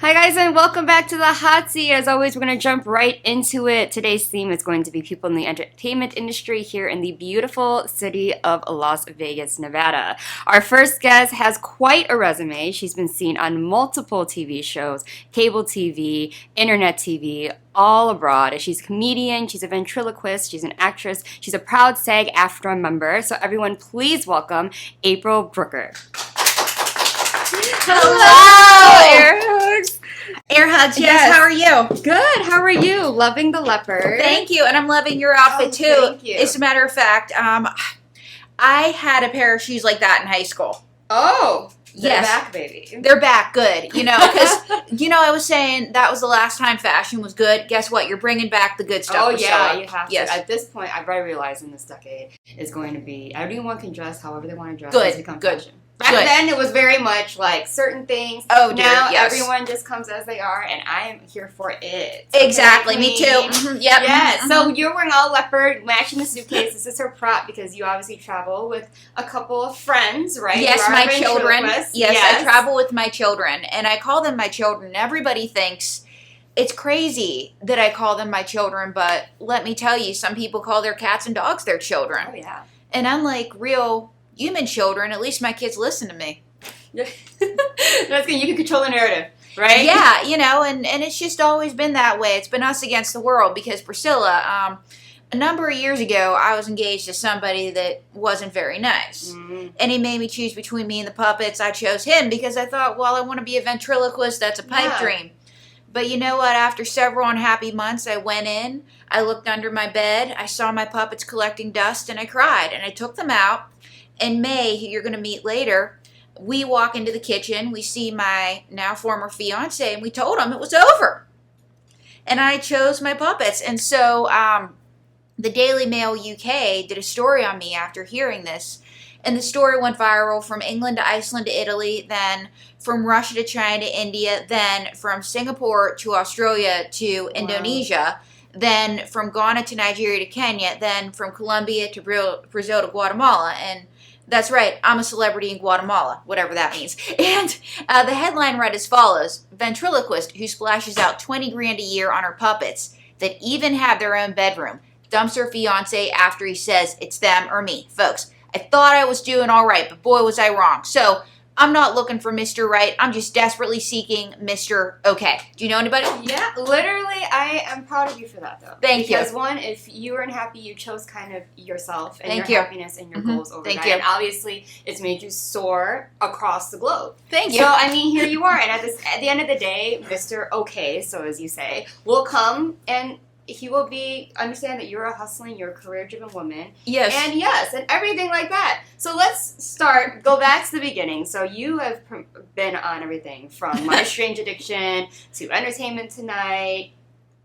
Hi guys, and welcome back to the Hot Seat. As always, we're going to jump right into it. Today's theme is going to be people in the entertainment industry here in the beautiful city of Las Vegas, Nevada. Our first guest has quite a resume. She's been seen on multiple TV shows, cable TV, internet TV, all abroad. She's a comedian, she's a ventriloquist, she's an actress, she's a proud SAG-AFTRA member. So everyone, please welcome April Brucker. Hello! Air hugs. Air hugs, yes. How are you? Good. How are you? Loving the leopard. Thank you, and I'm loving your outfit too. Thank you. As a matter of fact, I had a pair of shoes like that in high school. Oh, they're yes. back, baby. They're back, good. Because I was saying that was the last time fashion was good. Guess what? You're bringing back the good stuff. Oh Priscilla. yeah, you have yes. to. At this point, I've already realized in this decade is going to be everyone can dress however they want to dress. Good, It's become good. fashion. Back then, it was very much like certain things. Oh, dear, now yes. everyone just comes as they are, and I am here for it. Exactly, Okay, me too. queen? Yep. Yeah, Mhm. so you're wearing all leopard, matching the suitcase. This is her prop because you obviously travel with a couple of friends, right? Yes, You are my a children. ventriloquist. Yes, I travel with my children, and I call them my children. Everybody thinks it's crazy that I call them my children, but let me tell you, some people call their cats and dogs their children. Oh, yeah. And unlike real human children, at least my kids listen to me. That's good. You can control the narrative, right? Yeah, and it's just always been that way. It's been us against the world because Priscilla, a number of years ago, I was engaged to somebody that wasn't very nice. Mm-hmm. And he made me choose between me and the puppets. I chose him because I thought, well, I want to be a ventriloquist. That's a pipe dream. But you know what? After several unhappy months, I went in, I looked under my bed, I saw my puppets collecting dust, and I cried. And I took them out. And May, who you're going to meet later, we walk into the kitchen, we see my now former fiance, and we told him it was over. And I chose my puppets. And so the Daily Mail UK did a story on me after hearing this. And the story went viral from England to Iceland to Italy, then from Russia to China to India, then from Singapore to Australia to Indonesia, then from Ghana to Nigeria to Kenya, then from Colombia to Brazil to Guatemala. And that's right, I'm a celebrity in Guatemala, whatever that means. And the headline read as follows: ventriloquist who splashes out 20 grand a year on her puppets that even have their own bedroom dumps her fiance after he says it's them or me. Folks, I thought I was doing all right, but boy was I wrong. So I'm not looking for Mr. Right. I'm just desperately seeking Mr. Okay. Do you know anybody? Yeah, literally, I am proud of you for that, though. Thank you. Because one, if you were unhappy, you chose kind of yourself and Thank your you. happiness and your goals over Thank that. you. And obviously, it's made you soar across the globe. Thank you. So, I mean, here you are. And at the end of the day, Mr. Okay, so as you say, will come and he will understand that you're a hustling, you're a career-driven woman. Yes. And everything like that. So let's go back to the beginning. So you have been on everything from My Strange Addiction to Entertainment Tonight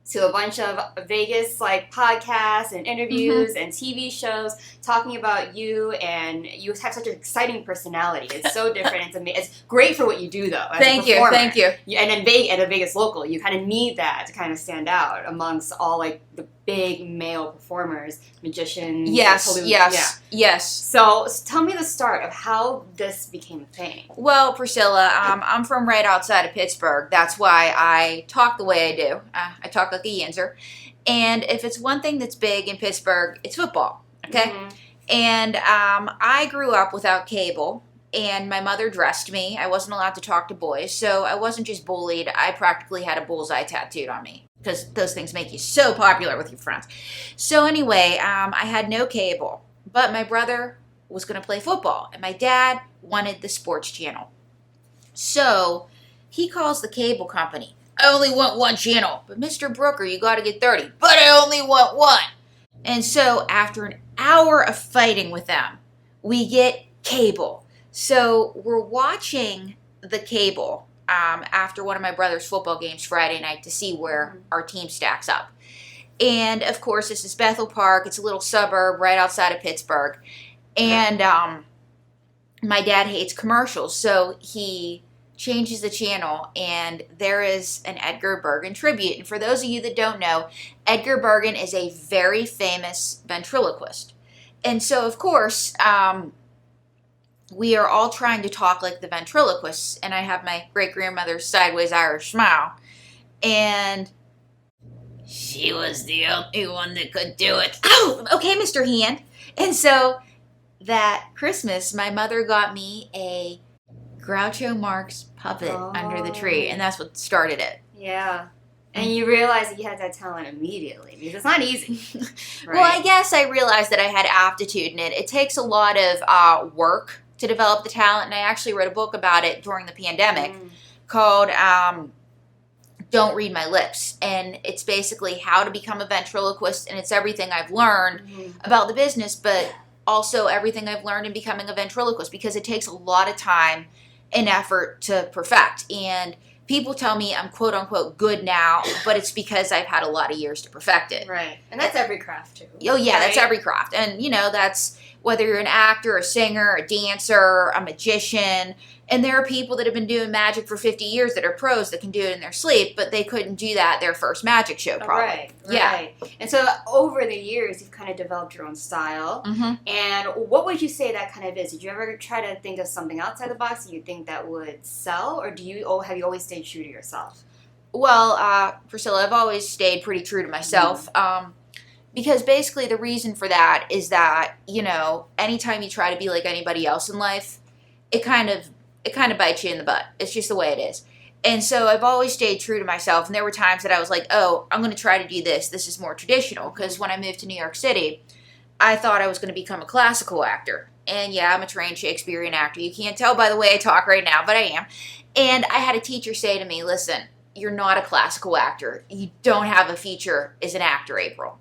to a bunch of Vegas podcasts and interviews and TV shows talking about you, and you have such an exciting personality. It's so different. It's amazing. It's great for what you do, though. As Thank a performer. you. And at a Vegas local, you kind of need that to kind of stand out amongst all the big male performers, magicians. Yes. So tell me the start of how this became a thing. Well, Priscilla, I'm from right outside of Pittsburgh. That's why I talk the way I do. I talk like a yinzer. And if it's one thing that's big in Pittsburgh, it's football. Okay? Mm-hmm. And I grew up without cable. And my mother dressed me. I wasn't allowed to talk to boys. So I wasn't just bullied. I practically had a bullseye tattooed on me. Because those things make you so popular with your friends. So anyway, I had no cable. But my brother was going to play football. And my dad wanted the sports channel. So he calls the cable company. I only want one channel. But Mr. Brucker, you got to get 30. But I only want one. And so after an hour of fighting with them, we get cable. So we're watching the cable after one of my brother's football games Friday night to see where our team stacks up. And, of course, this is Bethel Park. It's a little suburb right outside of Pittsburgh. And my dad hates commercials, so he changes the channel, and there is an Edgar Bergen tribute. And for those of you that don't know, Edgar Bergen is a very famous ventriloquist. And so, of course, we are all trying to talk like the ventriloquists, and I have my great-grandmother's sideways Irish smile. And she was the only one that could do it. Oh, okay, Mr. Hand. And so that Christmas, my mother got me a Groucho Marx puppet under the tree, and that's what started it. Yeah. And you realized that you had that talent immediately, because it's not easy. Right? Well, I guess I realized that I had aptitude in it. It takes a lot of work to develop the talent, and I actually wrote a book about it during the pandemic called Don't Read My Lips. And it's basically how to become a ventriloquist, and it's everything I've learned about the business, but also everything I've learned in becoming a ventriloquist, because it takes a lot of time and effort to perfect. And people tell me I'm quote unquote good now, but it's because I've had a lot of years to perfect it. Right. And that's every craft too. Oh yeah, right? That's every craft. And that's whether you're an actor, a singer, a dancer, a magician. And there are people that have been doing magic for 50 years that are pros that can do it in their sleep, but they couldn't do that their first magic show probably. Right. Yeah. And so over the years, you've kind of developed your own style. And what would you say that kind of is? Did you ever try to think of something outside the box that you think that would sell? Or have you always stayed true to yourself? Well, Priscilla, I've always stayed pretty true to myself. Because basically the reason for that is that, anytime you try to be like anybody else in life, it kind of bites you in the butt. It's just the way it is. And so I've always stayed true to myself. And there were times that I was like, oh, I'm going to try to do this. This is more traditional. Because when I moved to New York City, I thought I was going to become a classical actor. And yeah, I'm a trained Shakespearean actor. You can't tell by the way I talk right now, but I am. And I had a teacher say to me, listen, you're not a classical actor. You don't have a future as an actor, April.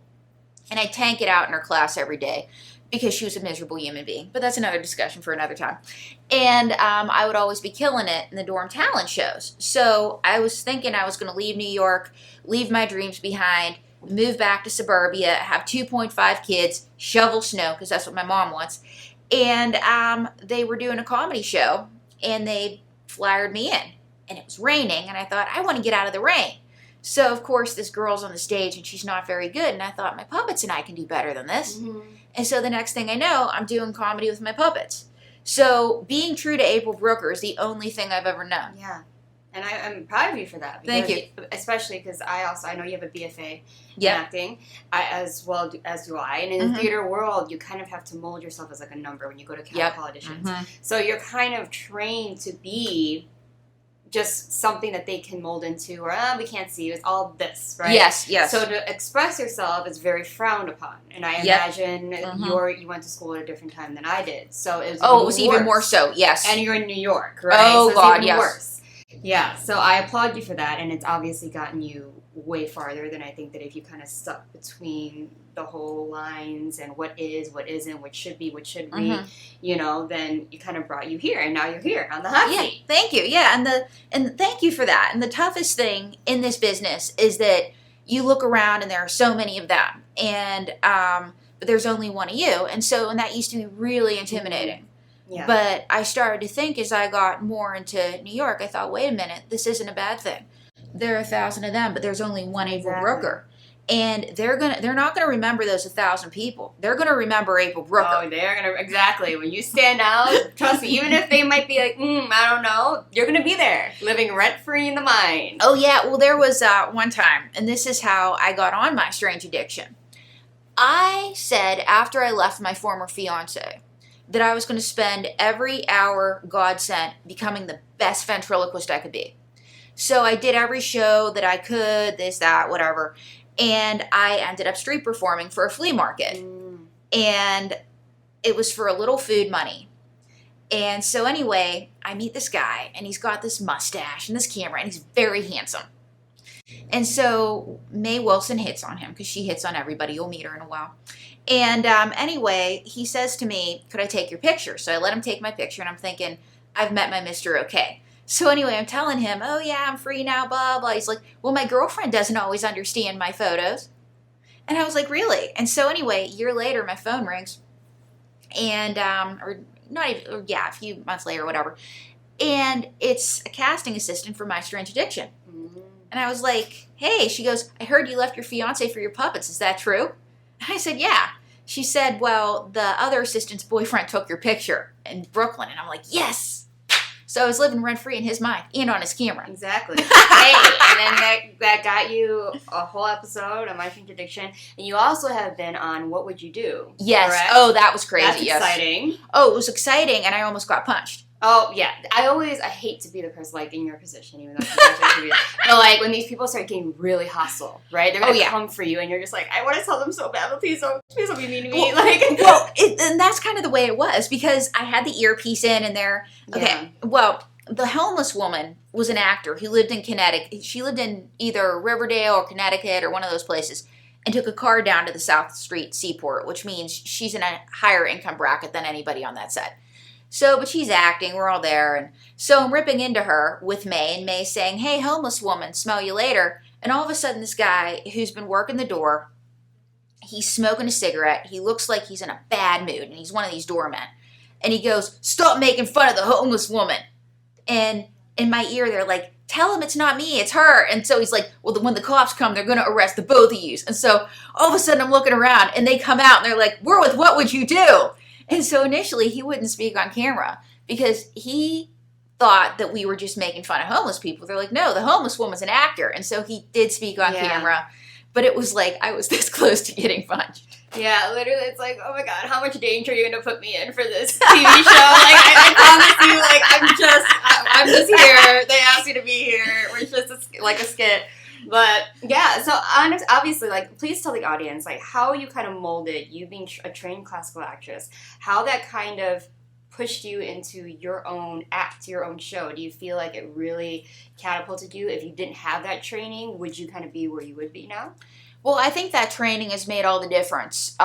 And I tank it out in her class every day because she was a miserable human being. But that's another discussion for another time. And I would always be killing it in the dorm talent shows. So I was thinking I was going to leave New York, leave my dreams behind, move back to suburbia, have 2.5 kids, shovel snow, because that's what my mom wants. And they were doing a comedy show, and they flyered me in. And it was raining, and I thought, I want to get out of the rain. So, of course, this girl's on the stage, and she's not very good. And I thought, my puppets and I can do better than this. And so the next thing I know, I'm doing comedy with my puppets. So being true to April Brucker is the only thing I've ever known. Yeah. And I'm proud of you for that. Thank you. Especially because I know you have a BFA in acting, as well as do I. And in the theater world, you kind of have to mold yourself as like a number when you go to call auditions. So you're kind of trained to be just something that they can mold into, or we can't see you. It's all this, right? Yes. So to express yourself is very frowned upon, and I imagine you went to school at a different time than I did, so it was even more so. Yes, and you're in New York, right? Oh so God, even yes. Worse. Yeah. So I applaud you for that, and it's obviously gotten you way farther than I think that if you kind of stuck between the whole lines and what is, what isn't, what should be, what should be, then you kind of brought you here, and now you're here on the hot seat. Thank you. Yeah, and thank you for that. And the toughest thing in this business is that you look around and there are so many of them, and but there's only one of you, and that used to be really intimidating. Yeah. But I started to think as I got more into New York, I thought, wait a minute, this isn't a bad thing. There are 1,000 of them, but there's only one April Brucker. And they're not gonna remember those 1,000 people. They're gonna remember April Brucker. Oh, they're gonna exactly. When you stand out, trust me, even if they might be like, I don't know, you're gonna be there, living rent free in the mind. Oh yeah, well there was one time, and this is how I got on my strange addiction. I said after I left my former fiance that I was going to spend every hour God sent becoming the best ventriloquist I could be. So I did every show that I could, this, that, whatever. And I ended up street performing for a flea market. And it was for a little food money. And so anyway, I meet this guy, and he's got this mustache and this camera, and he's very handsome. And so Mae Wilson hits on him, because she hits on everybody. You'll meet her in a while. And anyway, he says to me, could I take your picture? So I let him take my picture, and I'm thinking, I've met my Mr. Okay. So anyway, I'm telling him, oh yeah, I'm free now, blah, blah. He's like, well, my girlfriend doesn't always understand my photos. And I was like, really? And so anyway, a year later, my phone rings. And, a few months later or whatever. And it's a casting assistant for My Strange Addiction. And I was like, hey, she goes, I heard you left your fiance for your puppets. Is that true? I said, yeah. she said, well, the other assistant's boyfriend took your picture in Brooklyn. And I'm like, yes. So I was living rent-free in his mind and on his camera. Exactly. Hey, and then that got you a whole episode on My Contradiction. And you also have been on What Would You Do? Yes. Correct? Oh, that was crazy. That's yes. exciting. Oh, it was exciting, and I almost got punched. Oh, yeah. I hate to be the person, like, in your position, even though it's but, like, when these people start getting really hostile, right? They're going to come for you, and you're just like, I want to tell them so bad, but please don't be mean to me. And that's kind of the way it was, because I had the earpiece in, and there. Okay, well, the homeless woman was an actor who lived in Connecticut. She lived in either Riverdale or Connecticut or one of those places, and took a car down to the South Street Seaport, which means she's in a higher income bracket than anybody on that set. So, but she's acting, we're all there, and so I'm ripping into her with May, and May's saying, hey, homeless woman, smell you later, and all of a sudden this guy who's been working the door, he's smoking a cigarette, he looks like he's in a bad mood, and he's one of these doormen, and he goes, stop making fun of the homeless woman, and in my ear they're like, tell him it's not me, it's her, and so he's like, well, when the cops come, they're going to arrest the both of you, and so all of a sudden I'm looking around, and they come out, and they're like, we're with What Would You Do? And so initially he wouldn't speak on camera because he thought that we were just making fun of homeless people. They're like, no, the homeless woman's an actor. And so he did speak on camera, but it was like I was this close to getting punched. Yeah, literally, it's like, oh my god, how much danger are you going to put me in for this TV show? Like, I promise you, like, I'm just here. They asked me to be here. We're just like a skit. But yeah, so obviously, like, please tell the audience, like, how you kind of molded, you being a trained classical actress, how that kind of pushed you into your own act, your own show. Do you feel like it really catapulted you? If you didn't have that training, would you kind of be where you would be now? Well, I think that training has made all the difference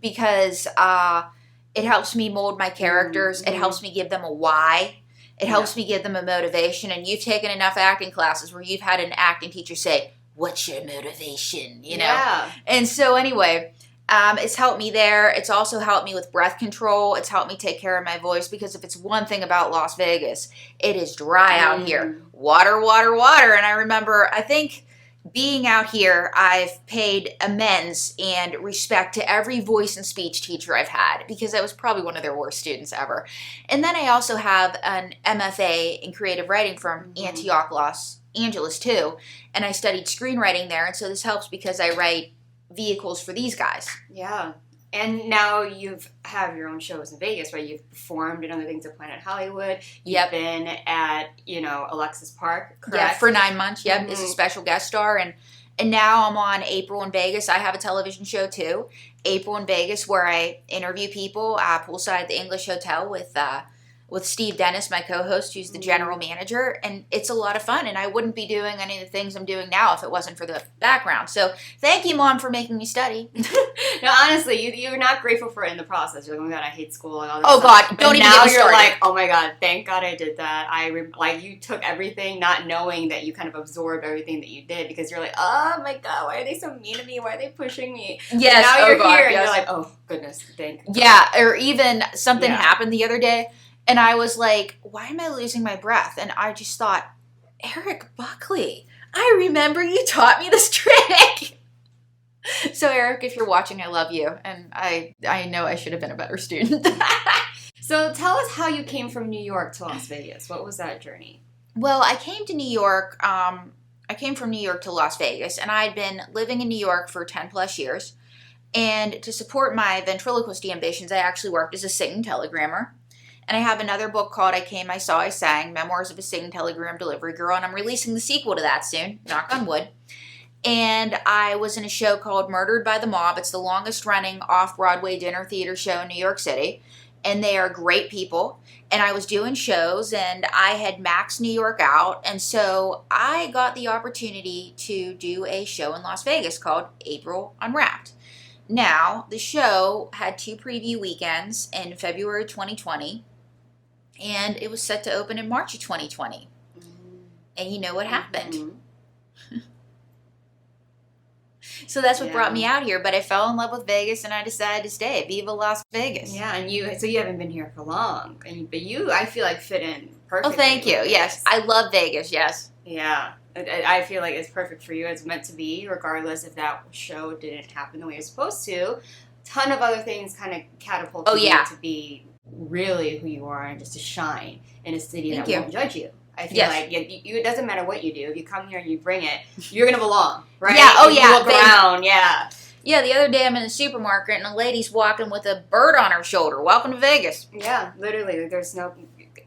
because it helps me mold my characters. Mm-hmm. It helps me give them a why. It helps me give them a motivation, and you've taken enough acting classes where you've had an acting teacher say, what's your motivation, you know? Yeah. And so anyway, it's helped me there. It's also helped me with breath control. It's helped me take care of my voice, because if it's one thing about Las Vegas, it is dry out here. Water, water, water. And I remember, I think being out here, I've paid amends and respect to every voice and speech teacher I've had, because I was probably one of their worst students ever. And then I also have an MFA in creative writing from Antioch, Los Angeles too. And I studied screenwriting there. And so this helps because I write vehicles for these guys. Yeah. And now you have your own shows in Vegas, right? You've performed in other things at Planet Hollywood. You've been at, Alexis Park, correct? Yeah, for 9 months, as a special guest star. And now I'm on April in Vegas. I have a television show, too. April in Vegas, where I interview people poolside at the English Hotel with Steve Dennis, my co-host, who's the general manager, and it's a lot of fun, and I wouldn't be doing any of the things I'm doing now if it wasn't for the background. So thank you, Mom, for making me study. No, honestly, you're not grateful for it in the process. You're like, oh my god, I hate school and all this stuff. God, don't even now get me you're started. like, oh my god, thank god I did that. You took everything, not knowing that you kind of absorbed everything that you did, because you're like, oh my god, why are they so mean to me? Why are they pushing me? Yes, now you're here, and yes. you're like, oh goodness, thank god. Yeah, or even something happened the other day, and I was like, why am I losing my breath? And I just thought, Eric Buckley, I remember you taught me this trick. So Eric, if you're watching, I love you. And I know I should have been a better student. So tell us how you came from New York to Las Vegas. What was that journey? Well, I came to New York. I came from New York to Las Vegas, and I had been living in New York for 10 plus years. And to support my ventriloquist ambitions, I actually worked as a singing telegrammer. And I have another book called I Came, I Saw, I Sang, Memoirs of a Singing Telegram Delivery Girl, and I'm releasing the sequel to that soon, knock on wood. And I was in a show called Murdered by the Mob. It's the longest running off-Broadway dinner theater show in New York City. And they are great people. And I was doing shows, and I had maxed New York out. And so I got the opportunity to do a show in Las Vegas called April Unwrapped. Now, the show had 2 preview weekends in February 2020. And it was set to open in March of 2020. And you know what happened? Mm-hmm. So that's what brought me out here. But I fell in love with Vegas, and I decided to stay. Viva Las Vegas. Yeah, and you haven't been here for long. But you, I feel like, fit in perfectly. Oh, thank you. Yes, I love Vegas, yes. Yeah, I feel like it's perfect for you. It's meant to be, regardless if that show didn't happen the way it was supposed to. ton of other things kind of catapult you to be really who you are and just to shine in a city that won't judge you. I feel like it doesn't matter what you do. If you come here and you bring it, you're going to belong, right? Yeah, if you look around, Yeah, the other day I'm in the supermarket and a lady's walking with a bird on her shoulder. Welcome to Vegas. Yeah, literally. There's no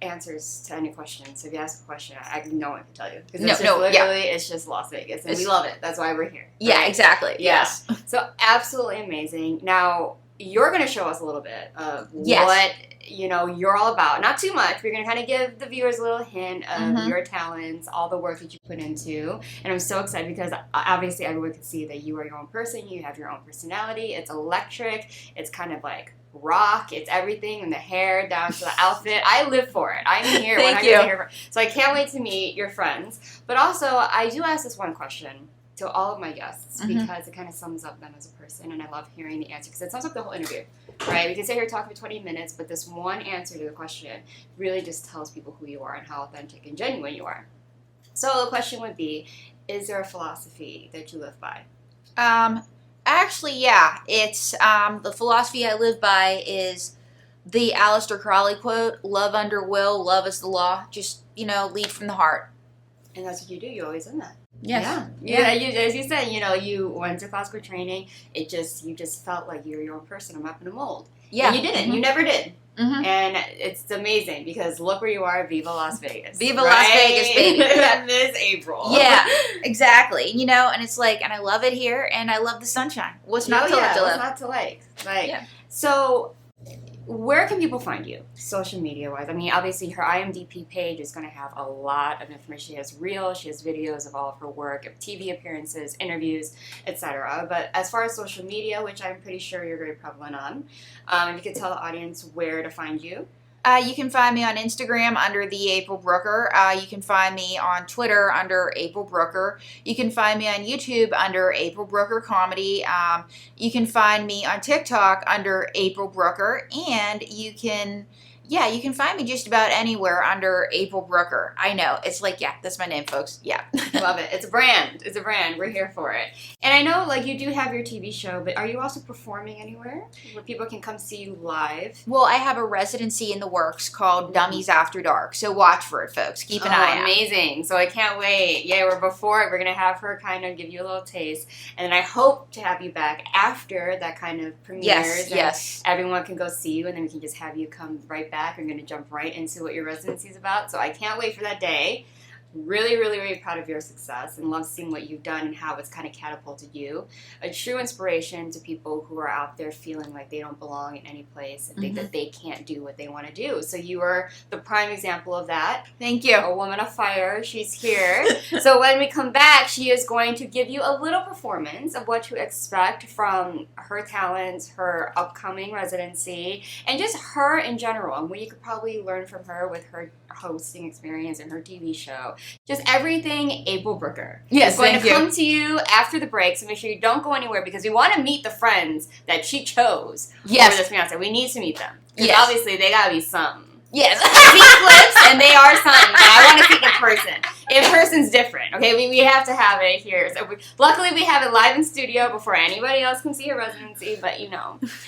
answers to any questions. So if you ask a question, no one can tell you. Because it's just Las Vegas. And we love it. That's why we're here. Right? Yeah, exactly. Yes. So absolutely amazing. Now, you're going to show us a little bit of what you're all about. Not too much. We're going to kind of give the viewers a little hint of your talents, all the work that you put into. And I'm so excited because obviously everyone can see that you are your own person. You have your own personality. It's electric. It's kind of like rock. It's everything, and the hair down to the outfit. I live for it. I'm here. Thank you. So I can't wait to meet your friends. But also, I do ask this one question to all of my guests because it kind of sums up them as a person, and I love hearing the answer because it sums up the whole interview, right? We can sit here talking for 20 minutes, but this one answer to the question really just tells people who you are and how authentic and genuine you are. So the question would be, is there a philosophy that you live by? Actually, yeah. It's the philosophy I live by is the Aleister Crowley quote, love under will, love is the law. Just, lead from the heart. And that's what you do. You're always in that. Yes. Yeah. As you said, you went to classical training. You just felt like you're your own person. I'm not in a mold. Yeah. And you didn't. You never did. And it's amazing because look where you are. Viva Las Vegas. Viva Las Vegas, baby. Miss April. Yeah, exactly. And it's like, and I love it here, and I love the sunshine. What's not to like? What's not to like? So, where can people find you, social media-wise? I mean, obviously, her IMDb page is going to have a lot of information. She has reels, she has videos of all of her work, of TV appearances, interviews, etc. But as far as social media, which I'm pretty sure you're very prevalent on, if you could tell the audience where to find you. You can find me on Instagram under the April Brucker. You can find me on Twitter under April Brucker. You can find me on YouTube under April Brucker Comedy. You can find me on TikTok under April Brucker, and you can find me just about anywhere under April Brucker. I know. It's like, that's my name, folks. Yeah. Love it. It's a brand. We're here for it. And I know, you do have your TV show, but are you also performing anywhere where people can come see you live? Well, I have a residency in the works called Dummies After Dark. So watch for it, folks. Keep an eye out. Amazing. So I can't wait. Yeah, we're before it. We're going to have her kind of give you a little taste. And then I hope to have you back after that kind of premieres. Yes. Everyone can go see you, and then we can just have you come right back. I'm going to jump right into what your residency is about. So I can't wait for that day. Really, really, really proud of your success and love seeing what you've done and how it's kind of catapulted you. A true inspiration to people who are out there feeling like they don't belong in any place and think that they can't do what they want to do. So you are the prime example of that. Thank you. A woman of fire. She's here. So when we come back, she is going to give you a little performance of what to expect from her talents, her upcoming residency, and just her in general, and what you could probably learn from her with her hosting experience and her TV show. Just everything April Brucker. Yes, going to come to you after the break, so make sure you don't go anywhere because we want to meet the friends that she chose for this fiance. We need to meet them. Because obviously they got to be something. Yes. I see clips and they are something, but I want to see in person. In person's different, okay? We have to have it here. So luckily we have it live in studio before anybody else can see her residency, but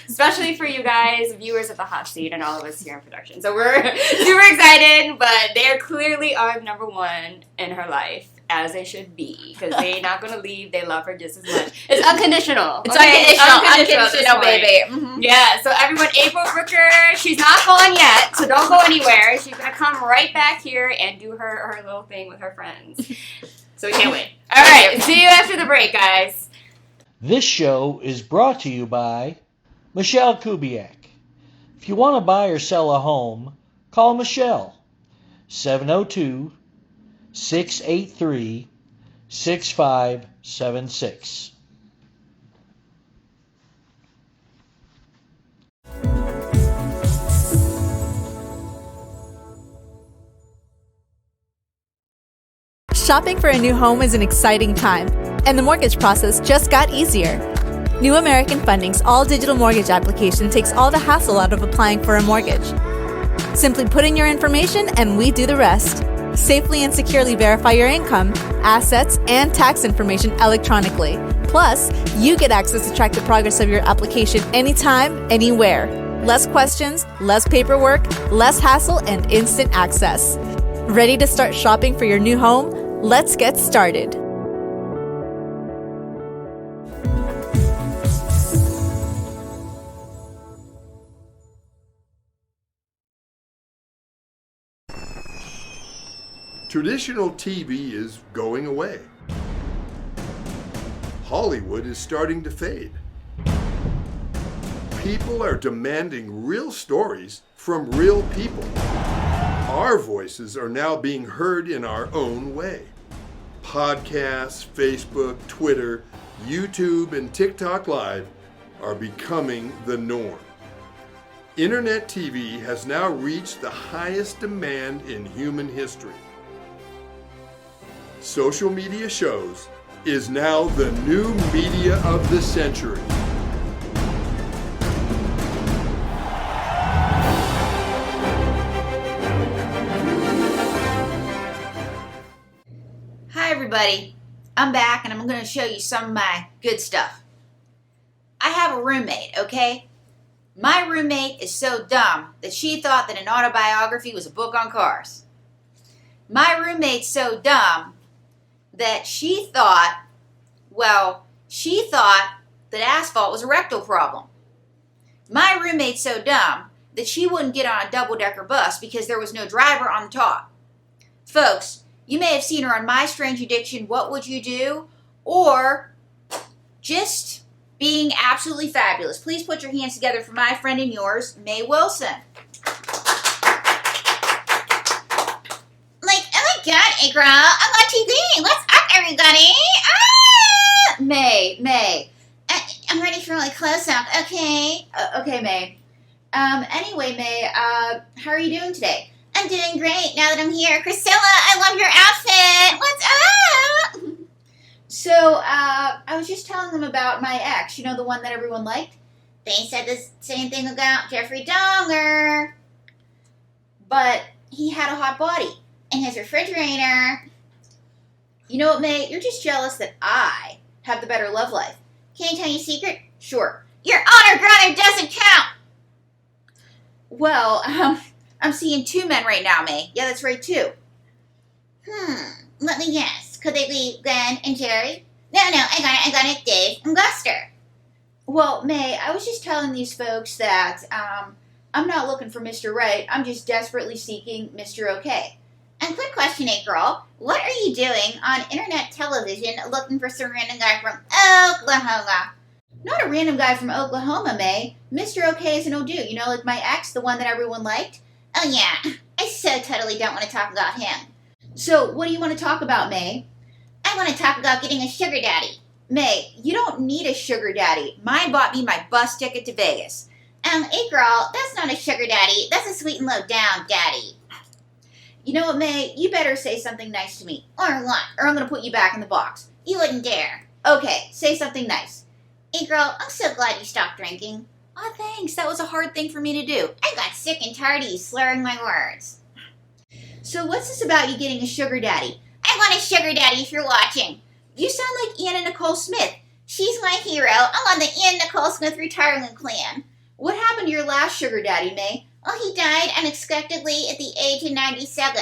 especially for you guys, viewers at the hot seat, and all of us here in production. So we're super excited, but they're clearly on number one in her life, as they should be, because they're not going to leave. They love her just as much. It's unconditional. It's unconditional, baby. Yeah, so everyone, April Brucker, she's not going yet, so don't go anywhere. She's going to come right back here and do her little thing with her friends. So we can't wait. All right, see you after the break, guys. This show is brought to you by Michelle Kubiak. If you want to buy or sell a home, call Michelle, 702-683-6576. Shopping for a new home is an exciting time, and the mortgage process just got easier. New American Funding's all-digital mortgage application takes all the hassle out of applying for a mortgage. Simply put in your information and we do the rest. Safely and securely verify your income, assets, and tax information electronically, Plus, you get access to track the progress of your application anytime, anywhere. Less questions, less paperwork, less hassle, and instant access. Ready to start shopping for your new home? Let's get started. Traditional TV is going away. Hollywood is starting to fade. People are demanding real stories from real people. Our voices are now being heard in our own way. Podcasts, Facebook, Twitter, YouTube, and TikTok Live are becoming the norm. Internet TV has now reached the highest demand in human history. Social media shows is now the new media of the century. Hi everybody, I'm back and I'm going to show you some of my good stuff. I have a roommate, okay? My roommate is so dumb that she thought that an autobiography was a book on cars. My roommate's so dumb that she thought that asphalt was a rectal problem. My roommate's so dumb that she wouldn't get on a double-decker bus because there was no driver on the top. Folks, you may have seen her on My Strange Addiction, What Would You Do? Or just being absolutely fabulous. Please put your hands together for my friend and yours, May Wilson. God, hey girl, I'm on TV. What's up, everybody? May. I'm ready for my close-up, okay? Okay, May. Anyway, May, how are you doing today? I'm doing great now that I'm here. Priscilla, I love your outfit. What's up? So, I was just telling them about my ex, you know, the one that everyone liked? They said the same thing about Jeffrey Dahmer. But he had a hot body. In his refrigerator. You know what, May? You're just jealous that I have the better love life. Can I tell you a secret? Sure. Your honor brother doesn't count. Well, I'm seeing two men right now, May. Yeah, that's right, too. Let me guess. Could they be Glenn and Jerry? No, I got it, Dave and Buster. Well, May, I was just telling these folks that, I'm not looking for Mr. Right. I'm just desperately seeking Mr. Okay. And quick question, girl. What are you doing on internet television looking for some random guy from Oklahoma? Not a random guy from Oklahoma, May. Mr. Okay is an old dude. You know, like my ex, the one that everyone liked? Oh, yeah. I so totally don't want to talk about him. So, what do you want to talk about, May? I want to talk about getting a sugar daddy. May, you don't need a sugar daddy. Mine bought me my bus ticket to Vegas. Hey, girl, that's not a sugar daddy. That's a sweet and low down daddy. You know what, May? You better say something nice to me. Or what? Or I'm going to put you back in the box. You wouldn't dare. Okay, say something nice. Hey, girl, I'm so glad you stopped drinking. Aw, thanks. That was a hard thing for me to do. I got sick and tired of you slurring my words. So what's this about you getting a sugar daddy? I want a sugar daddy if you're watching. You sound like Anna Nicole Smith. She's my hero. I'm on the Anna Nicole Smith retirement plan. What happened to your last sugar daddy, May? Oh, he died unexpectedly at the age of 97.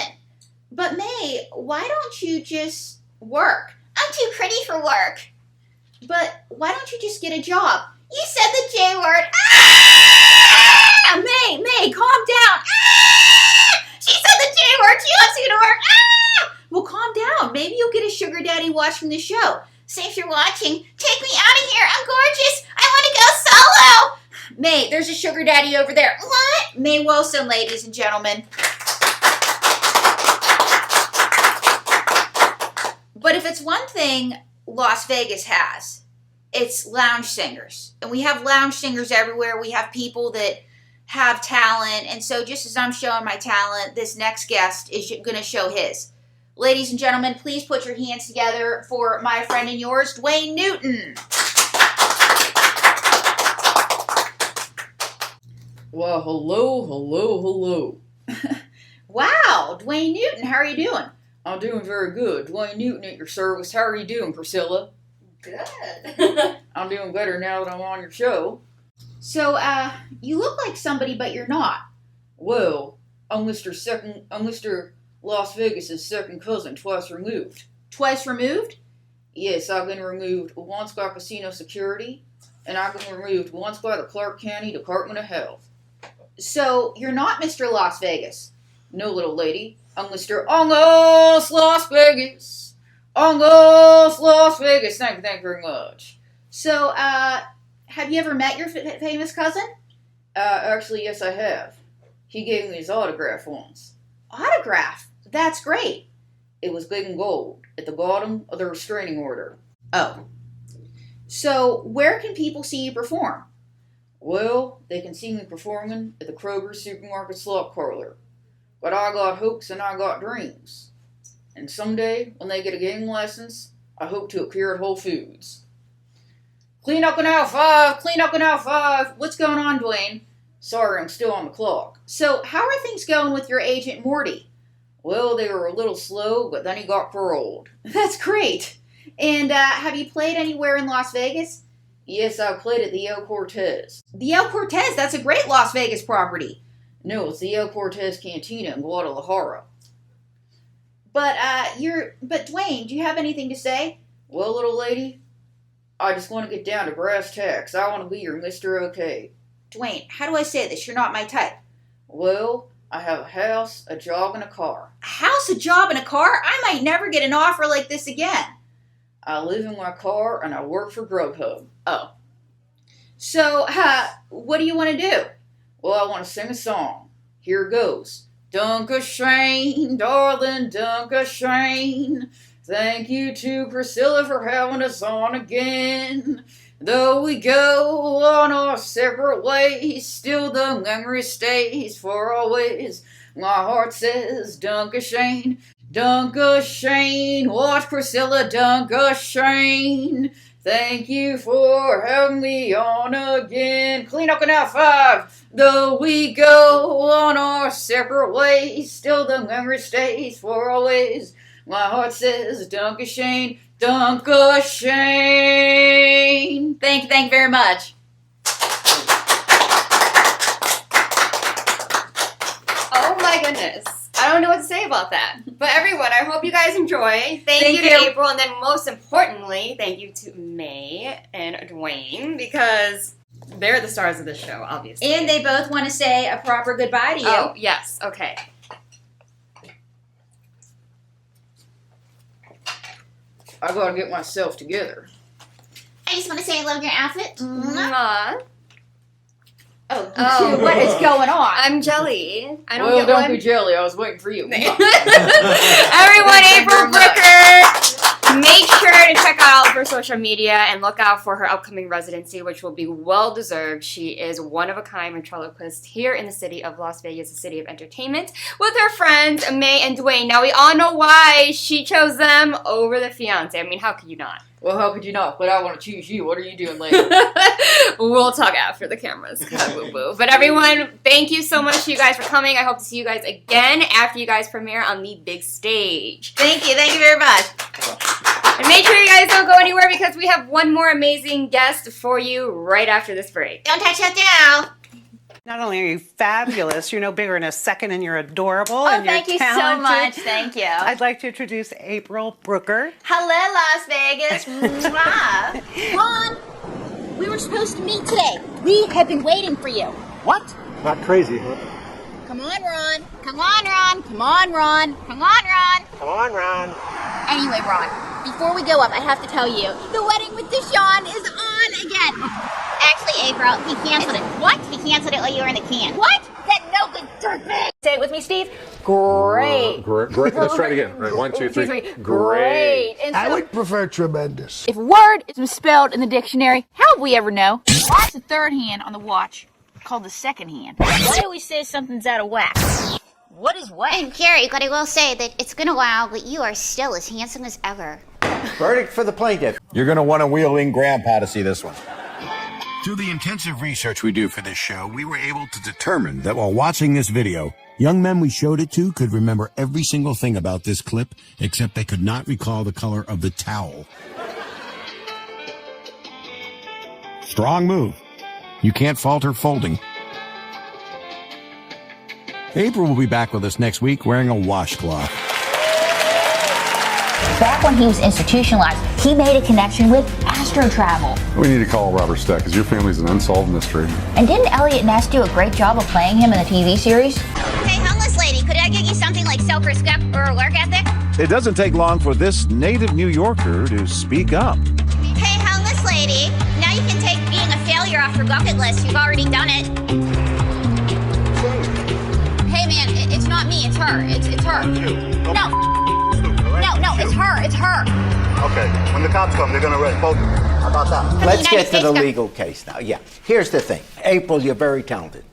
But May, why don't you just work? I'm too pretty for work. But why don't you just get a job? You said the J word. Ah! May, calm down. Ah! She said the J word. She wants you to work. Ah! Well, calm down. Maybe you'll get a sugar daddy watching the show. So if you're watching, take me out of here. I'm gorgeous. I want to go solo. May, there's a sugar daddy over there. What? May Wilson, ladies and gentlemen. But if it's one thing Las Vegas has, it's lounge singers. And we have lounge singers everywhere. We have people that have talent. And so just as I'm showing my talent, this next guest is going to show his. Ladies and gentlemen, please put your hands together for my friend and yours, Dwayne Newton. Well, hello. Wow, Dwayne Newton, how are you doing? I'm doing very good. Dwayne Newton at your service. How are you doing, Priscilla? Good. I'm doing better now that I'm on your show. So, you look like somebody, but you're not. Well, I'm Mr. Las Vegas' second cousin, twice removed. Twice removed? Yes, I've been removed once by casino security, and I've been removed once by the Clark County Department of Health. So, you're not Mr. Las Vegas. No, little lady. I'm Mr. Angus Las Vegas. Angus Las Vegas. Thank you very much. So, have you ever met your famous cousin? Actually, yes, I have. He gave me his autograph once. Autograph? That's great. It was big and gold at the bottom of the restraining order. Oh. So, where can people see you perform? Well, they can see me performing at the Kroger Supermarket Slot Parlor. But I got hopes and I got dreams. And someday, when they get a gaming license, I hope to appear at Whole Foods. Clean up in aisle 5! Clean up in aisle 5! What's going on, Dwayne? Sorry, I'm still on the clock. So, how are things going with your agent, Morty? Well, they were a little slow, but then he got paroled. That's great. And, have you played anywhere in Las Vegas? Yes, I played at the El Cortez. The El Cortez, that's a great Las Vegas property. No, it's the El Cortez Cantina in Guadalajara. But Dwayne, do you have anything to say? Well, little lady, I just want to get down to brass tacks. I want to be your Mr. OK. Dwayne, how do I say this? You're not my type. Well, I have a house, a job, and a car. A house, a job, and a car? I might never get an offer like this again. I live in my car, and I work for Grubhub. Oh. So, what do you want to do? Well, I want to sing a song. Here goes. Dankeschön, darling, Dankeschön. Thank you to Priscilla for having us on again. Though we go on our separate ways, still the memory stays for always. My heart says Dankeschön, Dankeschön. Watch Priscilla, Dankeschön. Thank you for having me on again. Clean up in aisle 5. Though we go on our separate ways, still the memory stays for always. My heart says Dankeschön, Dankeschön. Thank you very much. Oh my goodness. I don't know what to say about that. But everyone, I hope you guys enjoy. Thank you to you. April, and then most importantly, thank you to May and Dwayne, because they're the stars of this show, obviously. And they both want to say a proper goodbye to you. Oh, yes. Okay. I gotta get myself together. I just want to say I love your outfit. Mwah. Oh, what is going on? I'm Jelly. I don't Well, get don't one. be jelly. I was waiting for you. Everyone, April Brucker. Make sure to check out all of her social media and look out for her upcoming residency, which will be well deserved. She is one of a kind ventriloquist here in the city of Las Vegas, the city of entertainment, with her friends May and Dwayne. Now we all know why she chose them over the fiance. I mean, how could you not? Well, how could you not? But I want to choose you. What are you doing later? We'll talk after the cameras. Boo-boo. But everyone, thank you so much to you guys for coming. I hope to see you guys again after you guys premiere on the big stage. Thank you very much. And make sure you guys don't go anywhere because we have one more amazing guest for you right after this break. Don't touch that down. Not only are you fabulous, you're no bigger in a second, and you're adorable. Oh, and you're thank you so talented. much. Thank you. I'd like to introduce April Brucker. Hello, Las Vegas. Mwah. Ron, we were supposed to meet today. We have been waiting for you. What? Not crazy, huh? Come on, Ron. Come on, Ron. Come on, Ron. Come on, Ron. Come on, Ron. Anyway, Ron, before we go up, I have to tell you, the wedding with Deshaun is on again. Actually, April, he canceled it. What? He canceled it while you were in the can. What? That no good dirtbag. Say it with me, Steve. Great. Great. Let's try it again. Right, 1, 2, 3. Great. And I so, would prefer tremendous. If word is misspelled in the dictionary, how would we ever know? That's the third hand on the watch, called the second hand. Why do we say something's out of whack? What is whack? And Carrie, but I will say that it's been a while, but you are still as handsome as ever. Verdict for the plaintiff. You're going to want to wheel in Grandpa to see this one. Through the intensive research we do for this show, we were able to determine that while watching this video, young men we showed it to could remember every single thing about this clip, except they could not recall the color of the towel. Strong move. You can't fault her folding. April will be back with us next week wearing a washcloth. Back when he was institutionalized, he made a connection with astro travel. We need to call Robert Stack because your family's an unsolved mystery. And didn't Elliot Ness do a great job of playing him in the TV series? Hey, homeless lady, could I give you something like self-respect or work ethic? It doesn't take long for this native New Yorker to speak up. Hey, homeless lady, now you can take being a failure off your bucket list. You've already done it. Hey, man, it's not me, it's her. It's her. No, it's her. It's her. Okay, when the cops come, they're going to arrest both of them. How about that? Let's get to the legal case now. Yeah, here's the thing. April, you're very talented.